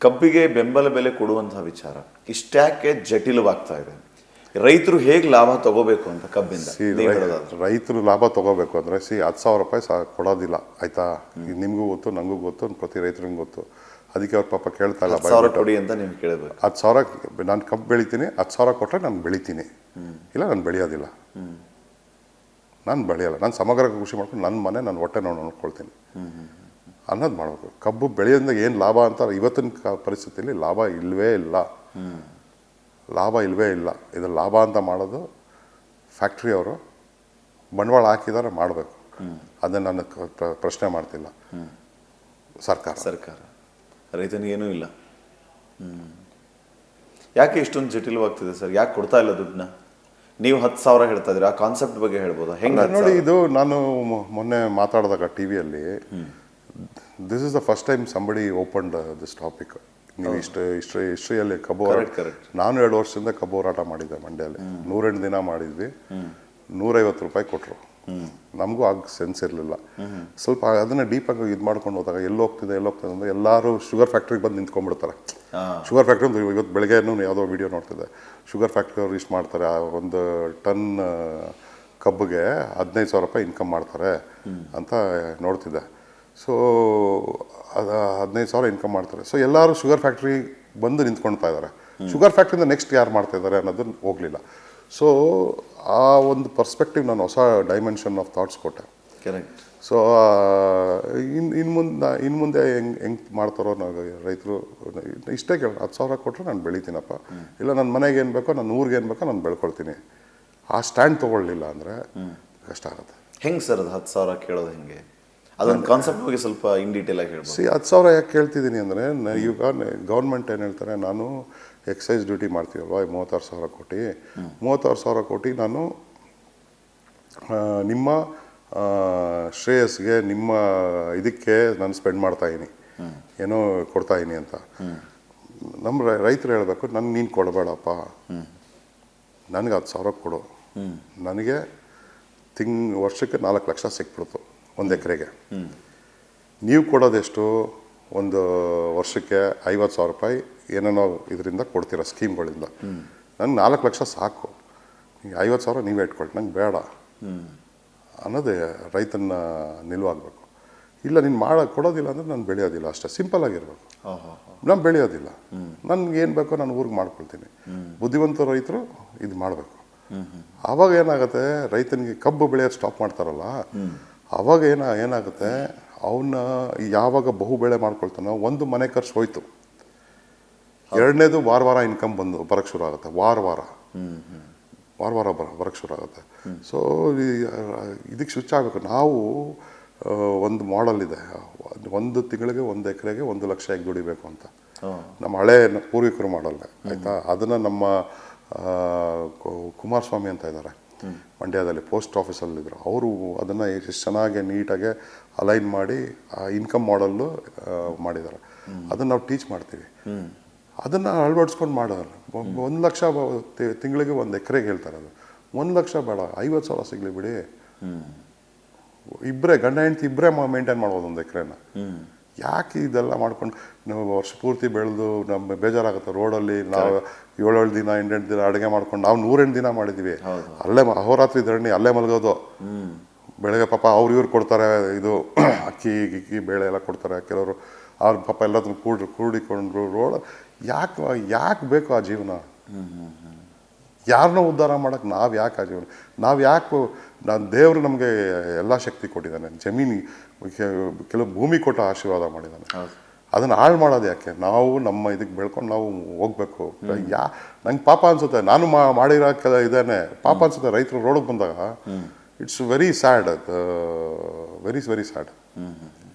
ಕಬ್ಬಿಗೆ ಬೆಂಬಲ ಬೆಲೆ ಕೊಡುವಂತಹ ವಿಚಾರ ಇಷ್ಟ್ಯಾಕೆ ಜಟಿಲವಾಗ್ತಾ ಇದೆ? ರೈತರು ಹೇಗೆ ಲಾಭ ತಗೋಬೇಕು ಅಂತ ಕಬ್ಬಿಂದ ನೀವ್ ಹೇಳೋದಾದ್ರೆ? ರೈತರು ಲಾಭ ತಗೋಬೇಕು ಅಂದರೆ 10,000 ರೂಪಾಯಿ ಕೊಡೋದಿಲ್ಲ ಆಯ್ತಾ. ನಿಮಗೂ ಗೊತ್ತು, ನನಗೂ ಗೊತ್ತು, ಪ್ರತಿ ರೈತರಿಗೂ ಗೊತ್ತು. ಅದಕ್ಕೆ ಅವ್ರ ಪಾಪ ಕೇಳ್ತಾ ಇಲ್ಲ, 10,000 ಕೊಡಿ ಅಂತ ನೀವು ಕೇಳಬೇಕು. 10,000 ನಾನು ಕಬ್ಬು ಬೆಳಿತೀನಿ, 10,000 ಕೊಟ್ಟರೆ ನಾನು ಬೆಳಿತೀನಿ, ಇಲ್ಲ ನಾನು ಬೆಳೆಯೋದಿಲ್ಲ, ನಾನು ಬೆಳೆಯಲ್ಲ, ನಾನು ಸಮಗ್ರ ಕೃಷಿ ಮಾಡ್ಕೊಂಡು ನನ್ನ ಮನೆ ನನ್ನ ಹೊಟ್ಟೆ ನೋಡ್ಕೊಳ್ತೀನಿ ಅನ್ನೋದು ಮಾಡಬೇಕು. ಕಬ್ಬು ಬೆಳೆಯೋದ್ರಿಂದ ಏನು ಲಾಭ ಅಂತ ಇವತ್ತಿನ ಪರಿಸ್ಥಿತಿಯಲ್ಲಿ ಲಾಭ ಇಲ್ಲವೇ ಇಲ್ಲ. ಇದು ಲಾಭ ಅಂತ ಮಾಡೋದು ಫ್ಯಾಕ್ಟ್ರಿ ಅವರು ಬಂಡವಾಳ ಹಾಕಿದಾರೆ ಮಾಡಬೇಕು. ಅದನ್ನು ನಾನು ಪ್ರಶ್ನೆ ಮಾಡ್ತಿಲ್ಲ. ಸರ್ಕಾರ ರೈತನಿಗೇನೂ ಇಲ್ಲ. ಯಾಕೆ ಇಷ್ಟೊಂದು ಜಟಿಲವಾಗ್ತಿದೆ ಸರ್? ಯಾಕೆ ಕೊಡ್ತಾ ಇಲ್ಲ ದುಡ್ಡನ್ನ? ನೀವು 10,000 ಹೇಳ್ತಾ ಇದ್ದೀರಾ, ಆ ಕಾನ್ಸೆಪ್ಟ್ ಬಗ್ಗೆ ಹೇಳ್ಬೋದಾ? ಹೆಂಗೆ ನೋಡಿ, ಇದು ನಾನು ಮೊನ್ನೆ ಮಾತಾಡಿದಾಗ ಟಿವಿಯಲ್ಲಿ, this is the first time somebody opened this topic. ನೀವು ಹಿಸ್ಟ್ರಿಯಲ್ಲಿ ಕಬ್ಬು ಹೋರಾಟ, ನಾನು 2 ವರ್ಷದಿಂದ ಕಬ್ಬು ಹೋರಾಟ ಮಾಡಿದ್ದೆ ಮಂಡ್ಯಲ್ಲಿ. 108 ದಿನ ಮಾಡಿದ್ವಿ, 150 ರೂಪಾಯಿ ಕೊಟ್ಟರು. ನಮಗೂ ಆಗ ಸೆನ್ಸ್ ಇರಲಿಲ್ಲ. ಸ್ವಲ್ಪ ಅದನ್ನ ಡೀಪಾಗಿ ಇದು ಮಾಡ್ಕೊಂಡು ಹೋದಾಗ ಎಲ್ಲಿ ಹೋಗ್ತಿದೆ ಅಂದರೆ ಎಲ್ಲರೂ ಶುಗರ್ ಫ್ಯಾಕ್ಟ್ರಿಗೆ ಬಂದು ನಿಂತ್ಕೊಂಡ್ಬಿಡ್ತಾರೆ. ಶುಗರ್ ಫ್ಯಾಕ್ಟ್ರಿ ಒಂದು ಇವತ್ತು ಬೆಳಗ್ಗೆ ಯಾವುದೋ ವಿಡಿಯೋ ನೋಡ್ತಿದ್ದೆ, ಶುಗರ್ ಫ್ಯಾಕ್ಟ್ರಿ ಅವ್ರು ಇಷ್ಟು ಮಾಡ್ತಾರೆ, 1 ಟನ್ ಕಬ್ಬಿಗೆ 15,000 ರೂಪಾಯಿ ಇನ್ಕಮ್ ಮಾಡ್ತಾರೆ ಅಂತ ನೋಡ್ತಿದ್ದೆ. ಸೊ ಅದು 15,000 ಇನ್ಕಮ್ ಮಾಡ್ತಾರೆ. ಸೊ ಎಲ್ಲರೂ ಶುಗರ್ ಫ್ಯಾಕ್ಟ್ರಿ ಬಂದು ನಿಂತ್ಕೊಳ್ತಾ ಇದ್ದಾರೆ. ಶುಗರ್ ಫ್ಯಾಕ್ಟ್ರಿಯಿಂದ ನೆಕ್ಸ್ಟ್ ಯಾರು ಮಾಡ್ತಾ ಇದ್ದಾರೆ ಅನ್ನೋದನ್ನು ಹೋಗಲಿಲ್ಲ. ಸೊ ಆ ಒಂದು ಪರ್ಸ್ಪೆಕ್ಟಿವ್ ನಾನು ಹೊಸ ಡೈಮೆನ್ಷನ್ ಆಫ್ ಥಾಟ್ಸ್ ಕೊಟ್ಟೆ. ಕರೆಕ್ಟ್. ಸೊ ಇನ್ನು ಮುಂದೆ ಹೆಂಗೆ ಮಾಡ್ತಾರೋ ನಾವು ರೈತರು ಇಷ್ಟೇ ಕೇಳ, 10,000 ಕೊಟ್ಟರೆ ನಾನು ಬೆಳಿತೀನಪ್ಪ, ಇಲ್ಲ ನನ್ನ ಮನೆಗೆ ಏನು ಬೇಕೋ, ನನ್ನ ಊರಿಗೆ ಏನು ಬೇಕೋ ನಾನು ಬೆಳ್ಕೊಳ್ತೀನಿ. ಆ ಸ್ಟ್ಯಾಂಡ್ ತೊಗೊಳ್ಳಿಲ್ಲ ಅಂದರೆ ಕಷ್ಟ ಆಗುತ್ತೆ. ಹೆಂಗೆ ಸರ್ ಅದು 10,000 ಕೇಳೋದು ಹೆಂಗೆ? ಅದೊಂದು ಕಾನ್ಸೆಪ್ಟ್ ಬಗ್ಗೆ ಸ್ವಲ್ಪ ಇನ್ ಡೀಟೇಲ್ ಆಗಿ ಹೇಳ್ಬೋದು. 10,000 ಯಾಕೆ ಕೇಳ್ತಿದ್ದೀನಿ ಅಂದರೆ, ಈಗ ಗೌರ್ಮೆಂಟ್ ಏನು ಹೇಳ್ತಾರೆ, ನಾನು ಎಕ್ಸೈಸ್ ಡ್ಯೂಟಿ ಮಾಡ್ತೀವಲ್ವ, 36,000 ಕೋಟಿ, 36,000 ಕೋಟಿ ನಾನು ನಿಮ್ಮ ಶ್ರೇಯಸ್ಗೆ, ನಿಮ್ಮ ಇದಕ್ಕೆ ನಾನು ಸ್ಪೆಂಡ್ ಮಾಡ್ತಾಯಿದ್ದೀನಿ, ಏನೋ ಕೊಡ್ತಾಯಿದ್ದೀನಿ ಅಂತ. ನಮ್ಮ ರೈತರು ಹೇಳಬೇಕು, ನೀನು ಕೊಡಬೇಡಪ್ಪ, ನನಗೆ 10,000 ಕೊಡು, ನನಗೆ ವರ್ಷಕ್ಕೆ 4 ಲಕ್ಷ ಸಿಕ್ಬಿಡ್ತು 1 ಎಕರೆಗೆ. ನೀವು ಕೊಡೋದೆಷ್ಟು? ಒಂದು ವರ್ಷಕ್ಕೆ 50,000 ರೂಪಾಯಿ ಏನೇನೋ ಇದರಿಂದ ಕೊಡ್ತೀರ, ಸ್ಕೀಮ್ಗಳಿಂದ. ನಂಗೆ 4 ಲಕ್ಷ ಸಾಕು, 50,000 ನೀವೇ ಇಟ್ಕೊಳ್ಳಿ, ನಂಗೆ ಬೇಡ ಅನ್ನೋದೇ ರೈತನ ನಿಲುವಾಗಬೇಕು. ಇಲ್ಲ ನೀನು ಕೊಡೋದಿಲ್ಲ ಅಂದರೆ ನಾನು ಬೆಳೆಯೋದಿಲ್ಲ, ಅಷ್ಟೇ ಸಿಂಪಲ್ ಆಗಿರ್ಬೇಕು. ನಾನು ಬೆಳೆಯೋದಿಲ್ಲ, ನನ್ಗೆ ಏನು ಬೇಕೋ ನಾನು ಊರಿಗೆ ಮಾಡ್ಕೊಳ್ತೀನಿ. ಬುದ್ಧಿವಂತ ರೈತರು ಇದು ಮಾಡಬೇಕು. ಆವಾಗ ಏನಾಗುತ್ತೆ, ರೈತನಿಗೆ ಕಬ್ಬು ಬೆಳೆಯೋದು ಸ್ಟಾಪ್ ಮಾಡ್ತಾರಲ್ಲ, ಅವಾಗ ಏನಾಗುತ್ತೆ, ಅವನ್ನ ಯಾವಾಗ ಬಹು ಬೆಳೆ ಮಾಡ್ಕೊಳ್ತಾನೋ, ಒಂದು ಮನೆ ಖರ್ಚು ಹೋಯ್ತು, ಎರಡನೇದು ವಾರ ಇನ್ಕಮ್ ಬರೋಕ್ಕೆ ಶುರು ಆಗುತ್ತೆ. ವಾರ ಬರೋಕ್ಕೆ ಶುರು ಆಗುತ್ತೆ. ಸೊ ಇದಕ್ಕೆ ಸ್ವಿಚ್ ಆಗಬೇಕು. ನಾವು ಒಂದು ಮಾಡೆಲ್ ಇದೆ, 1 ತಿಂಗಳಿಗೆ 1 ಎಕರೆಗೆ 1 ಲಕ್ಷ ಹೇಗೆ ದುಡಿಬೇಕು ಅಂತ. ನಮ್ಮ ಹಳೆ ಪೂರ್ವಿಕರು ಮಾಡಲ್ಲ ಆಯಿತಾ. ಅದನ್ನು ನಮ್ಮ ಕುಮಾರಸ್ವಾಮಿ ಅಂತ ಇದ್ದಾರೆ ಮಂಡ್ಯದಲ್ಲಿ, ಪೋಸ್ಟ್ ಆಫೀಸಲ್ಲಿದ್ದರು. ಅವರು ಅದನ್ನು ಎಷ್ಟು ಚೆನ್ನಾಗಿ ನೀಟಾಗಿ ಅಲೈನ್ ಮಾಡಿ ಆ ಇನ್ಕಮ್ ಮಾಡಲ್ಲು ಮಾಡಿದ್ದಾರೆ. ಅದನ್ನು ನಾವು ಟೀಚ್ ಮಾಡ್ತೀವಿ. ಅದನ್ನು ಅಳವಡಿಸ್ಕೊಂಡು ಮಾಡೋಲ್ಲ. 1 ಲಕ್ಷ ತಿಂಗಳಿಗೆ 1 ಎಕರೆಗೆ ಹೇಳ್ತಾರೆ. ಅದು 1 ಲಕ್ಷ ಬೇಡ, 50,000 ಸಿಗಲಿ ಬಿಡಿ. ಇಬ್ಬರೇ ಗಂಡ ಹೆಂಡತಿ ಇಬ್ಬರೇ ಮೇಂಟೈನ್ ಮಾಡ್ಬೋದು 1 ಎಕರೆನ. ಯಾಕೆ ಇದೆಲ್ಲ ಮಾಡ್ಕೊಂಡು ನಾವು ವರ್ಷ ಪೂರ್ತಿ ಬೆಳೆದು ನಮ್ಗೆ ಬೇಜಾರಾಗುತ್ತೆ. ರೋಡಲ್ಲಿ ನಾವು 7 ದಿನ 8 ದಿನ ಅಡುಗೆ ಮಾಡ್ಕೊಂಡು ನಾವು 108 ದಿನ ಮಾಡಿದ್ದೀವಿ. ಅಲ್ಲೇ ಅಹೋರಾತ್ರಿ ಧರಣಿ, ಅಲ್ಲೇ ಮಲಗೋದು. ಬೆಳಗ್ಗೆ ಪಾಪ ಇವ್ರು ಕೊಡ್ತಾರೆ, ಇದು ಅಕ್ಕಿ ಬೇಳೆ ಎಲ್ಲ ಕೊಡ್ತಾರೆ. ಕೆಲವರು ಅವ್ರ ಪಾಪ ಎಲ್ಲದನ್ನು ಕೂಡಿಕೊಂಡ್ರು. ರೋಡ್ ಯಾಕೆ ಬೇಕು ಆ ಜೀವನ? ಯಾರನ್ನೋ ಉದ್ಧಾರ ಮಾಡೋಕ್ಕೆ ನಾವು ಯಾಕೆ ಆ ಜೀವನ? ನಾನು ದೇವರು ನಮಗೆ ಎಲ್ಲ ಶಕ್ತಿ ಕೊಟ್ಟಿದ್ದಾನೆ, ಜಮೀನು ಕೆಲವು ಭೂಮಿ ಕೊಟ್ಟು ಆಶೀರ್ವಾದ ಮಾಡಿದ್ದಾನೆ. ಅದನ್ನು ಹಾಳು ಮಾಡೋದು ಯಾಕೆ? ನಾವು ನಮ್ಮ ಇದಕ್ಕೆ ಬೆಳ್ಕೊಂಡು ನಾವು ಹೋಗ್ಬೇಕು. ನಂಗೆ ಪಾಪ ಅನ್ಸುತ್ತೆ, ನಾನು ಮಾಡಿರೋ ಇದೇನೆ ಪಾಪ ಅನ್ಸುತ್ತೆ. ರೈತರು ರೋಡಿಗೆ ಬಂದಾಗ it's very sad, very very sad.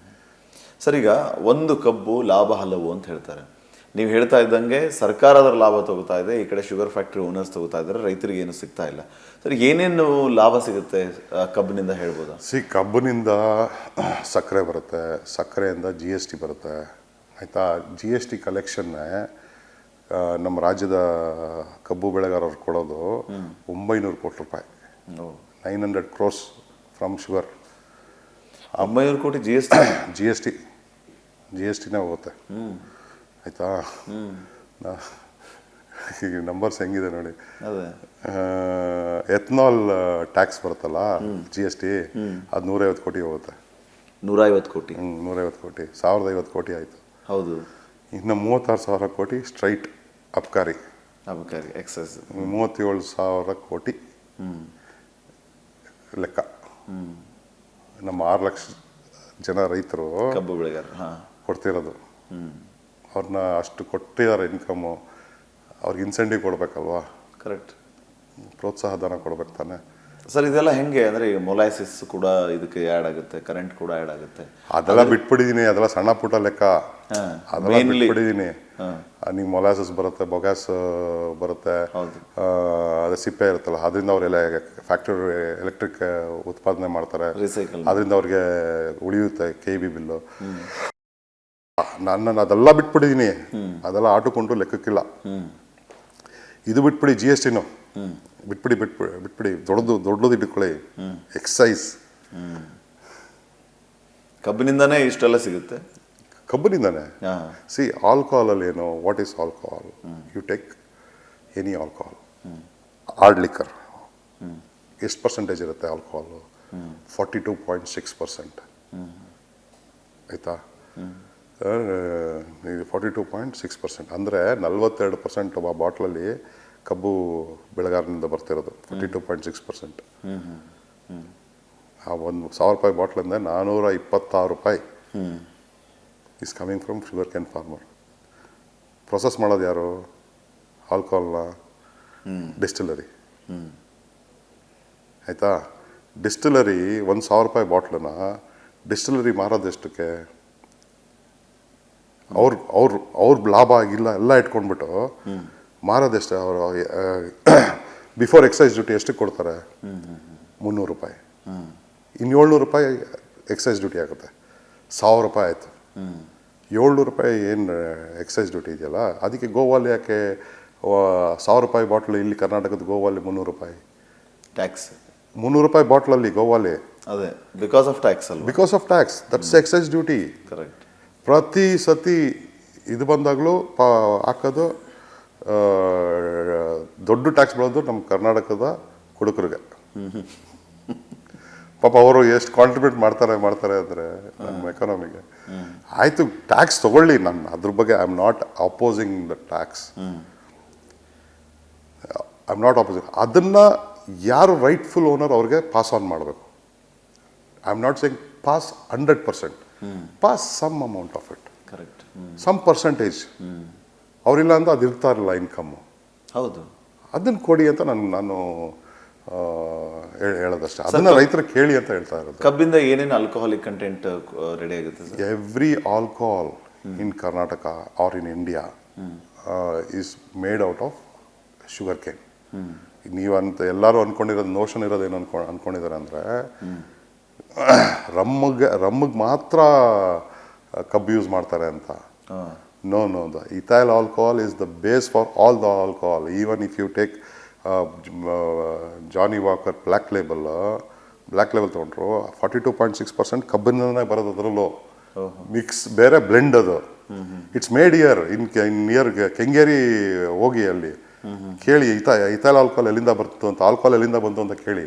Sir, ಈಗ ಒಂದು ಕಬ್ಬು ಲಾಭ ಹಲವು ಅಂತ ಹೇಳ್ತಾರೆ. ನೀವು ಹೇಳ್ತಾ ಇದ್ದಂಗೆ ಸರ್ಕಾರ ಅದರ ಲಾಭ ತಗೋತಾ ಇದೆ, ಈ ಕಡೆ ಶುಗರ್ ಫ್ಯಾಕ್ಟ್ರಿ ಓನರ್ಸ್ ತಗೋತಾ ಇದ್ದಾರೆ, ರೈತರಿಗೆ ಏನು ಸಿಗ್ತಾ ಇಲ್ಲ. ಸರ್, ಏನೇನು ಲಾಭ ಸಿಗುತ್ತೆ ಕಬ್ಬಿನಿಂದ ಹೇಳ್ಬೋದಾ? ಕಬ್ಬಿನಿಂದ ಸಕ್ಕರೆ ಬರುತ್ತೆ, ಸಕ್ಕರೆಯಿಂದ GST ಬರುತ್ತೆ ಆಯಿತಾ. GST ಕಲೆಕ್ಷನ್ನೇ ನಮ್ಮ ರಾಜ್ಯದ ಕಬ್ಬು ಬೆಳೆಗಾರರು ಕೊಡೋದು 900 ಕೋಟಿ ರೂಪಾಯಿ, 900 crores ಫ್ರಮ್ ಶುಗರ್. 900 ಕೋಟಿ GSTನೇ ಹೋಗುತ್ತೆ. ಆಯಿತಾ. ಈಗ ನಂಬರ್ಸ್ ಹೆಂಗಿದೆ ನೋಡಿ. ಅದೇ ಎಥನಾಲ್ ಟ್ಯಾಕ್ಸ್ ಬರುತ್ತಲ್ಲ GST, ಅದು 150 ಕೋಟಿ ಹೋಗುತ್ತೆ. 150 ಕೋಟಿ. 150 ಕೋಟಿ, 1050 ಕೋಟಿ ಆಯಿತು. ಹೌದು. ಇನ್ನು 36,000 ಕೋಟಿ ಸ್ಟ್ರೈಟ್ ಅಬ್ಕಾರಿ, ಎಕ್ಸೈಸ್ 37,000 ಕೋಟಿ ಲೆಕ್ಕ. ನಮ್ಮ 6 ಲಕ್ಷ ಜನ ರೈತರು ಕಬ್ಬು ಬೆಳೆಗಾರ ಕೊಡ್ತಿರೋದು. ಅವ್ರನ್ನ ಅಷ್ಟು ಕೊಟ್ಟಿದ್ದಾರೆ ಇನ್ಕಮ್ಮು, ಅವ್ರಿಗೆ ಇನ್ಸೆಂಟಿವ್ ಕೊಡ್ಬೇಕಲ್ವಾ, ಕರೆಕ್ಟ್, ಪ್ರೋತ್ಸಾಹ ಧನ ಕೊಡ್ಬೇಕು ತಾನೆ. ಸರ್ ಇದೆಲ್ಲ ಹೆಂಗೆ ಅಂದರೆ ಈಗ ಮೊಲಾಸಿಸ್ ಕೂಡ ಇದಕ್ಕೆ ಆ್ಯಡ್ ಆಗುತ್ತೆ, ಕರೆಂಟ್ ಕೂಡ ಆ್ಯಡ್ ಆಗುತ್ತೆ. ಅದೆಲ್ಲ ಬಿಟ್ಬಿಟ್ಟಿದ್ದೀನಿ, ಅದೆಲ್ಲ ಸಣ್ಣ ಪುಟ್ಟ ಲೆಕ್ಕ, ಅದೆಲ್ಲ ಬಿಟ್ಬಿಟ್ಟಿದ್ದೀನಿ. ನೀವು ಮೊಲಾಸಸ್ ಬರುತ್ತೆ, ಬೊಗ್ಯಾಸ್ ಬರುತ್ತೆ, ಅದೇ ಸಿಪ್ಪೆ ಇರುತ್ತಲ್ಲ, ಅದರಿಂದ ಅವರೆಲ್ಲ ಫ್ಯಾಕ್ಟರಿ ಎಲೆಕ್ಟ್ರಿಕ್ ಉತ್ಪಾದನೆ ಮಾಡ್ತಾರೆ, ಅದರಿಂದ ಅವ್ರಿಗೆ ಉಳಿಯುತ್ತೆ KEB ಬಿಲ್ಲು. ನಾನು ಅದೆಲ್ಲ ಬಿಟ್ಬಿಟ್ಟಿದ್ದೀನಿ, ಅದೆಲ್ಲ ಆಟುಕೊಂಡು ಲೆಕ್ಕಕ್ಕಿಲ್ಲ. ಇದು ಬಿಟ್ಬಿಡಿ, GSTನೂ ಬಿಟ್ಬಿಡಿ, ದೊಡ್ಡದು ಇಟ್ಕೊಳ್ಳಿ, ಎಕ್ಸೈಸ್. ಕಬ್ಬಿನಿಂದಾನೇ ಇಷ್ಟೆಲ್ಲ ಸಿಗುತ್ತೆ, ಕಬ್ಬಿನಿಂದಾನೆ. ಸಿ ಆಲ್ಕೋಹಾಲಲ್ಲಿ ಏನು, what is alcohol? You take any alcohol, hard liquor, ಎಷ್ಟು ಪರ್ಸೆಂಟೇಜ್ ಇರುತ್ತೆ ಆಲ್ಕೋಹಾಲು? 42.6%. ಆಯಿತಾ, 42.6%. ಅಂದರೆ 42% ಆ ಬಾಟ್ಲಲ್ಲಿ ಕಬ್ಬು ಬೆಳೆಗಾರನಿಂದ ಬರ್ತಿರೋದು. 42.6%. ಆ ಒಂದು 1,000 ರೂಪಾಯಿ ಬಾಟ್ಲಿಂದ 426 ರೂಪಾಯಿ is coming from sugar can farmer. Process ಮಾಡೋದು ಯಾರು? ಆಲ್ಕೋಹಾಲ್ನ ಡಿಸ್ಟಿಲರಿ. ಆಯಿತಾ, ಡಿಸ್ಟಿಲರಿ 1,000 ರೂಪಾಯಿ ಬಾಟ್ಲನ್ನ ಡಿಸ್ಟಿಲರಿ ಮಾರೋದೆಷ್ಟಕ್ಕೆ? ಅವ್ರ ಲಾಭ ಆಗಿಲ್ಲ ಎಲ್ಲ ಇಟ್ಕೊಂಡ್ಬಿಟ್ಟು ಮಾರೋದೆಷ್ಟೇ? ಅವರು ಬಿಫೋರ್ ಎಕ್ಸೈಸ್ ಡ್ಯೂಟಿ ಎಷ್ಟಕ್ಕೆ ಕೊಡ್ತಾರೆ? 300 ರೂಪಾಯಿ. ಇನ್ನು 700 ರೂಪಾಯಿ ಎಕ್ಸೈಸ್ ಡ್ಯೂಟಿ ಆಗುತ್ತೆ, 1,000 ರೂಪಾಯಿ ಆಯಿತು. 700 ರೂಪಾಯಿ ಏನು ಎಕ್ಸೈಸ್ ಡ್ಯೂಟಿ ಇದೆಯಲ್ಲ, ಅದಕ್ಕೆ ಗೋವಾಲಿ ಯಾಕೆ 1,000 ರೂಪಾಯಿ ಬಾಟ್ಲ್ ಇಲ್ಲಿ ಕರ್ನಾಟಕದ ಗೋವಾಲಿ 300 ರೂಪಾಯಿ ಟ್ಯಾಕ್ಸ್? 300 ರೂಪಾಯಿ ಬಾಟ್ಲಲ್ಲಿ ಗೋವಾಲಿ, ಅದೇ ಬಿಕಾಸ್ ಆಫ್ ಟ್ಯಾಕ್ಸ್ ಅಲ್ಲ? Because of tax, that's excise duty. Correct. ಪ್ರತಿ ಸತಿ ಇದು ಬಂದಾಗಲೂ ಹಾಕೋದು ದೊಡ್ಡ ಟ್ಯಾಕ್ಸ್ ಬರೋದು ನಮ್ಮ ಕರ್ನಾಟಕದ ಕುಡುಕರಿಗೆ. ಪಾಪ ಅವರು ಎಷ್ಟು ಕಾಂಟ್ರಿಬ್ಯೂಟ್ ಮಾಡ್ತಾರೆ ಅಂದರೆ ನಮ್ಮ ಎಕಾನಮಿಗೆ. ಆಯಿತು, ಟ್ಯಾಕ್ಸ್ ತಗೊಳ್ಳಿ, ನಾನು ಅದ್ರ ಬಗ್ಗೆ I am not opposing the tax, I am not opposing. ಅದನ್ನು ಯಾರು ರೈಟ್ಫುಲ್ ಓನರ್ ಅವ್ರಿಗೆ ಪಾಸ್ ಆನ್ ಮಾಡಬೇಕು. I am not saying pass 100%, pass some amount of it, correct, some percentage. ಅವರಿಲ್ಲ ಅಂದ್ರೆ ಅದು ಇರ್ತಾ ಇರಲ್ಲ ಇನ್ಕಮ್ಮು. ಹೌದು, ಅದನ್ನು ಕೊಡಿ ಅಂತ ನಾನು ಹೇಳೋದಷ್ಟೇ. ಅದನ್ನ ರೈತರು ಕೇಳಿ ಅಂತ ಹೇಳ್ತಾ ಇರೋದು. ಕಬ್ಬಿಂದ ಏನೇನು ಆಲ್ಕೋಹಾಲಿಕ್ ಕಂಟೆಂಟ್ ರೆಡಿ ಆಗುತ್ತೆ sir? Every alcohol in Karnataka or in India is made out of sugar cane. ನೀವಂತ ಎಲ್ಲರೂ ಅನ್ಕೊಂಡಿರೋದು, ನೋಷನ್ ಇರೋದೇನು ಅನ್ಕೊಂಡಿದ್ದಾರೆ ಅಂದರೆ ರಮ್ಮಿಗೆ ಮಾತ್ರ ಕಬ್ಬು ಯೂಸ್ ಮಾಡ್ತಾರೆ ಅಂತ. No, the ethyl alcohol is the base for all the alcohol. Even if you take Johnny Walker Black Label ತೊಗೊಂಡ್ರು 42.6% ಕಬ್ಬಿನೇ ಬರೋದು. ಅದರಲ್ಲೂ ಮಿಕ್ಸ್ ಬೇರೆ ಬ್ಲೆಂಡ್ ಅದು. It's made year in near Kengeri. ಹೋಗಿ ಅಲ್ಲಿ ಕೇಳಿ ಇಥೈಲ್ ಆಲ್ಕೋಹಾಲ್ ಎಲ್ಲಿಂದ ಬರ್ತು ಅಂತ, ಆಲ್ಕೋಹಾಲ್ ಎಲ್ಲಿಂದ ಬಂತು ಅಂತ ಕೇಳಿ.